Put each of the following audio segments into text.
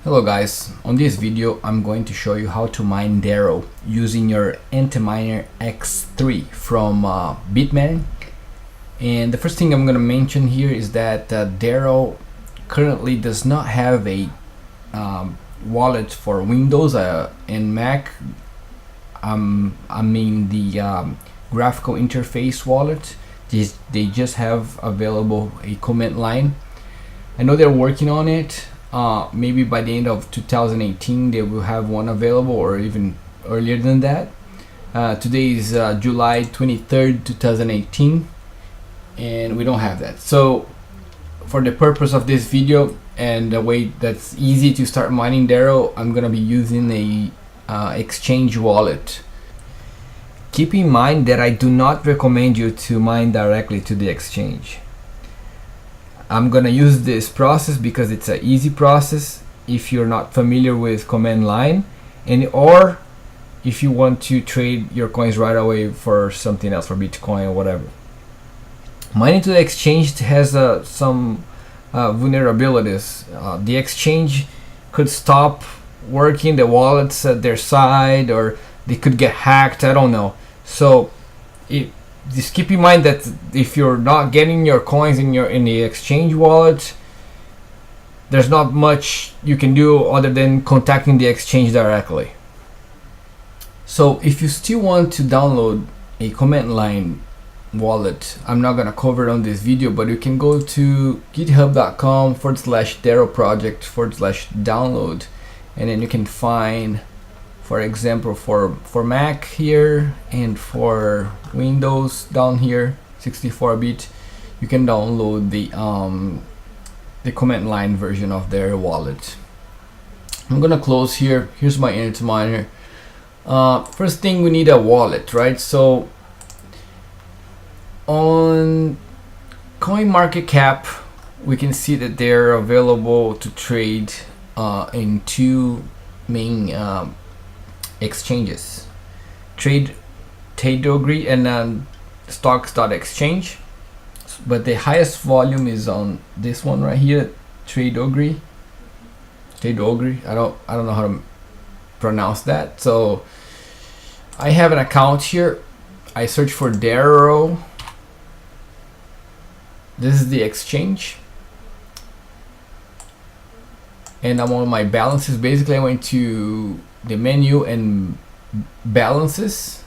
Hello guys, on this video I'm going to show you how to mine Dero using your AntMiner X3 from Bitmain. And the first thing I'm going to mention here is that Dero currently does not have a wallet for Windows and Mac. I mean the graphical interface wallet. They just have available a command line. I know they're working on it. Maybe by the end of 2018 they will have one available, or even earlier than that. Today is July 23rd 2018 and we don't have that. So for the purpose of this video and the way that's easy to start mining Dero, I'm gonna be using a exchange wallet. Keep in mind that I do not recommend you to mine directly to the exchange. I'm gonna use this process because it's an easy process if you're not familiar with command line, or if you want to trade your coins right away for something else, for Bitcoin or whatever. Mining to the exchange has some vulnerabilities. The exchange could stop working, the wallets at their side, or they could get hacked, I don't know. So just keep in mind that if you're not getting your coins in the exchange wallet, there's not much you can do other than contacting the exchange directly. So if you still want to download a command line wallet, I'm not gonna cover it on this video, but you can go to github.com/Dero project/download, and then you can find, for example, for Mac here, and for Windows down here, 64-bit, you can download the command line version of their wallet. I'm gonna close here. Here's my AntMiner. First thing, we need a wallet, right? So on CoinMarketCap, we can see that they're available to trade in two main exchanges, Trade.Ogre and stocks.exchange, but the highest volume is on this one right here, Trade.Ogre. I don't know how to pronounce that. So I have an account here. I search for Dero. This is the exchange, and I'm on my balances. Basically, I went to the menu and balances,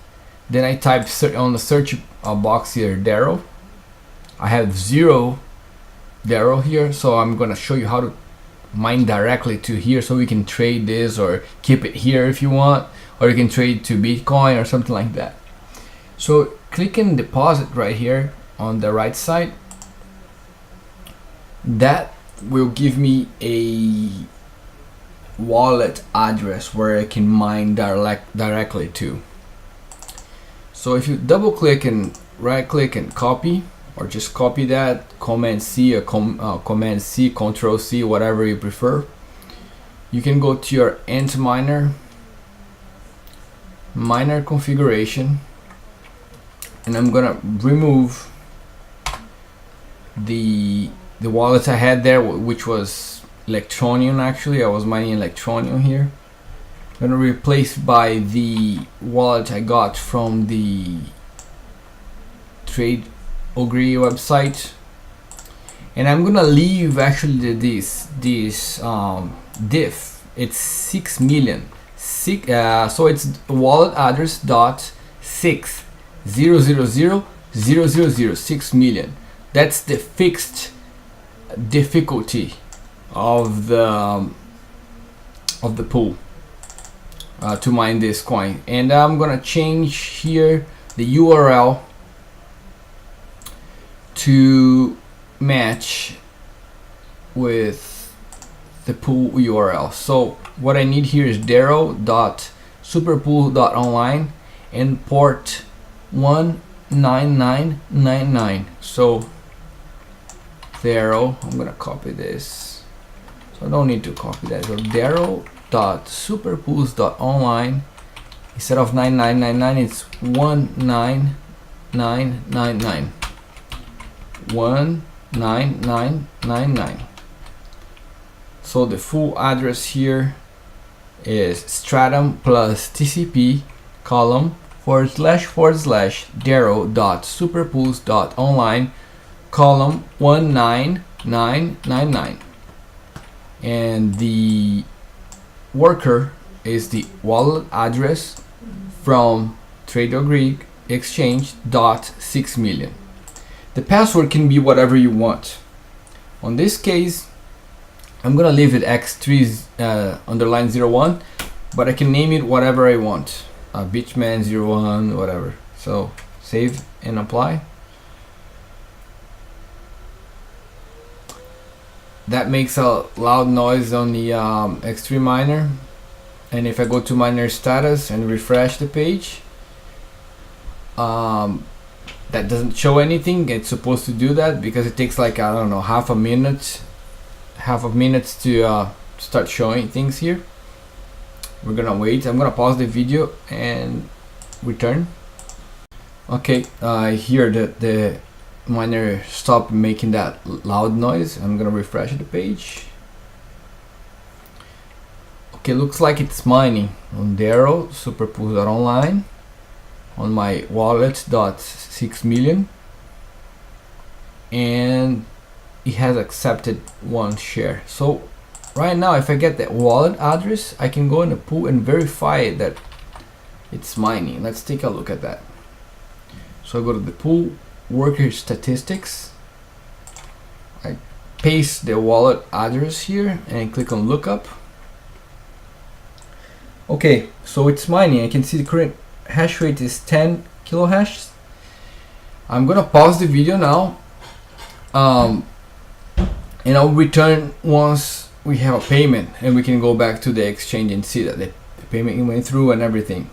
then I type on the search box here Dero. I have 0 Dero here, so I'm gonna show you how to mine directly to here, so we can trade this or keep it here if you want, or you can trade to Bitcoin or something like that. So click in deposit right here on the right side. That will give me a wallet address where I can mine directly to. So if you double click and right click and copy, or just copy that, Command C or Command C, Control C, whatever you prefer, you can go to your AntMiner miner configuration, and I'm gonna remove the wallet I had there, which was Electronium. Actually, I was mining Electronium here. I'm gonna replace by the wallet I got from the Trade.Ogre website, and I'm gonna leave actually this diff. It's 6 million. So it's wallet address dot 6000000 6 million. That's the fixed difficulty of the pool to mine this coin. And I'm gonna change here the URL to match with the pool URL. So what I need here is dero.superpools.online and port 19999. So Dero, I'm gonna copy this, so I don't need to copy that. So dero.superpools.online, instead of 9999, it's 19999. 19999. So the full address here is stratum+tcp column / dero.superpools.online column 19999, and the worker is the wallet address from Trader Greek exchange .6 million. The password can be whatever you want. On this case, I'm gonna leave it X3 _01, but I can name it whatever I want. Bitman01, whatever. So save and apply. That makes a loud noise on the X3 miner. And if I go to miner status and refresh the page, that doesn't show anything. It's supposed to do that because it takes like, I don't know, half a minute to start showing things here. We're gonna wait. I'm gonna pause the video and return. Okay, here the miner stopped making that loud noise. I'm gonna refresh the page. Okay, looks like it's mining on dero.superpools.online on my wallet .6 million, and it has accepted 1 share. So right now, if I get that wallet address, I can go in the pool and verify that it's mining. Let's take a look at that. So I go to the pool worker statistics, I paste the wallet address here and click on lookup. Okay, so it's mining. I can see the current hash rate is 10 kilohashes. I'm gonna pause the video now, and I'll return once we have a payment and we can go back to the exchange and see that the payment went through and everything.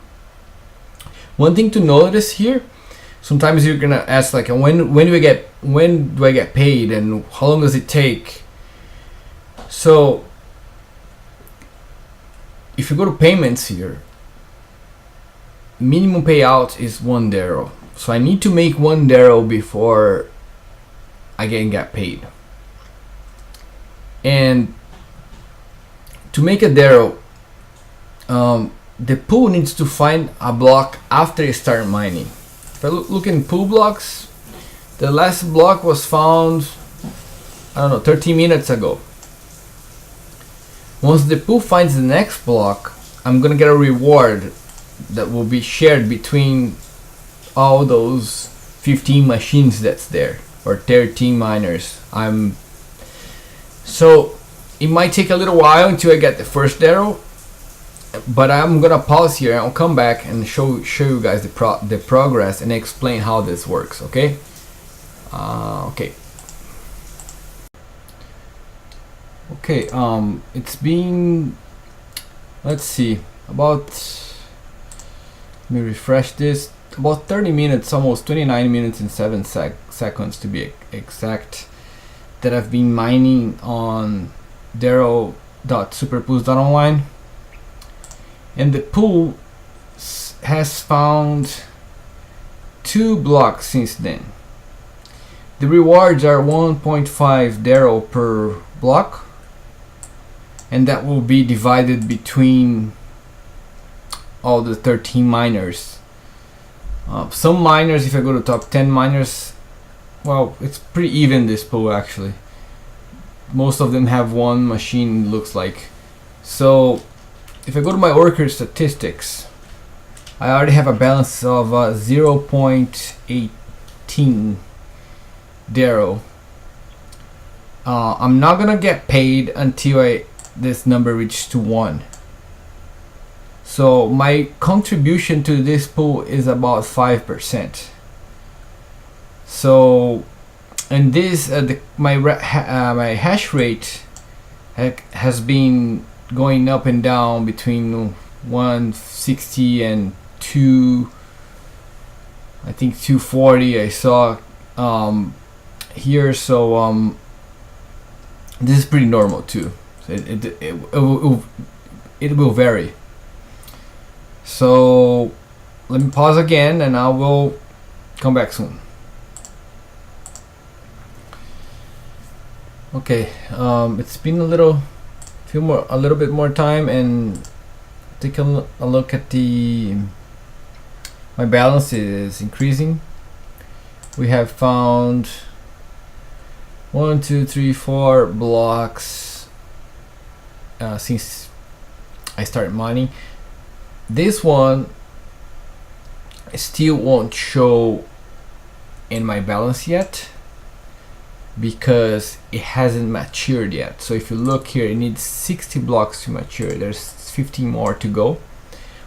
One thing to notice here, sometimes you're gonna ask like, when do I get paid and how long does it take? So if you go to payments here, minimum payout is 1 dero. So I need to make 1 dero before I can get paid. And to make a dero, the pool needs to find a block after you start mining. If I look in pool blocks, the last block was found, I don't know, 13 minutes ago. Once the pool finds the next block, I'm gonna get a reward that will be shared between all those 15 machines that's there, or 13 miners. So it might take a little while until I get the first dero, but I'm gonna pause here and I'll come back and show you guys the progress and explain how this works. Okay. Okay, it's been, let's see, about, let me refresh this, about 30 minutes, almost 29 minutes and 7 seconds to be exact, that I've been mining on dero.superpools.online, and the pool has found 2 blocks since then. The rewards are 1.5 dero per block, and that will be divided between all the 13 miners. Some miners, if I go to top 10 miners, well, it's pretty even, this pool actually. Most of them have 1 machine, looks like. So if I go to my worker statistics, I already have a balance of 0.18 dero. I'm not gonna get paid until this number reaches to 1. So my contribution to this pool is about 5%. So, and this my hash rate has been going up and down between 160 and 2, I think 240 I saw here. So this is pretty normal too. So it will vary. So let me pause again and I will come back soon. Okay, it's been a little a little bit more time and take a look at my balance is increasing. We have found 1, 2, 3, 4 blocks since I started mining. This one still won't show in my balance yet because it hasn't matured yet. So if you look here, it needs 60 blocks to mature. There's 15 more to go.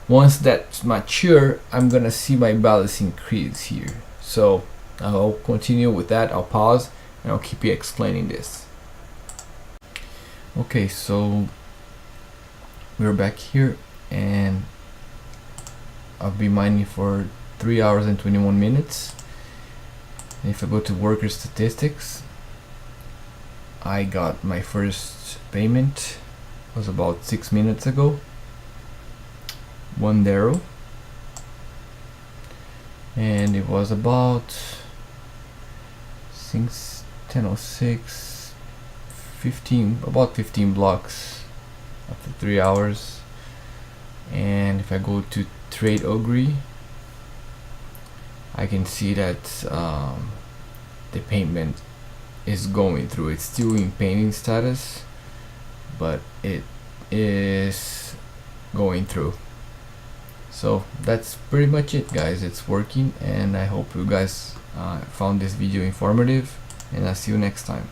Once that's mature, I'm gonna see my balance increase here. So I'll continue with that. I'll pause and I'll keep you explaining this. Okay, so we're back here and I'll be mining for 3 hours and 21 minutes. And if I go to worker statistics, I got my first payment. It was about 6 minutes ago. 1 dero, and it was about 10:06, about 15 blocks after 3 hours. And if I go to trade augury, I can see that the payment is going through. It's still in pending status, but it is going through. So that's pretty much it, guys. It's working, and I hope you guys found this video informative, and I'll see you next time.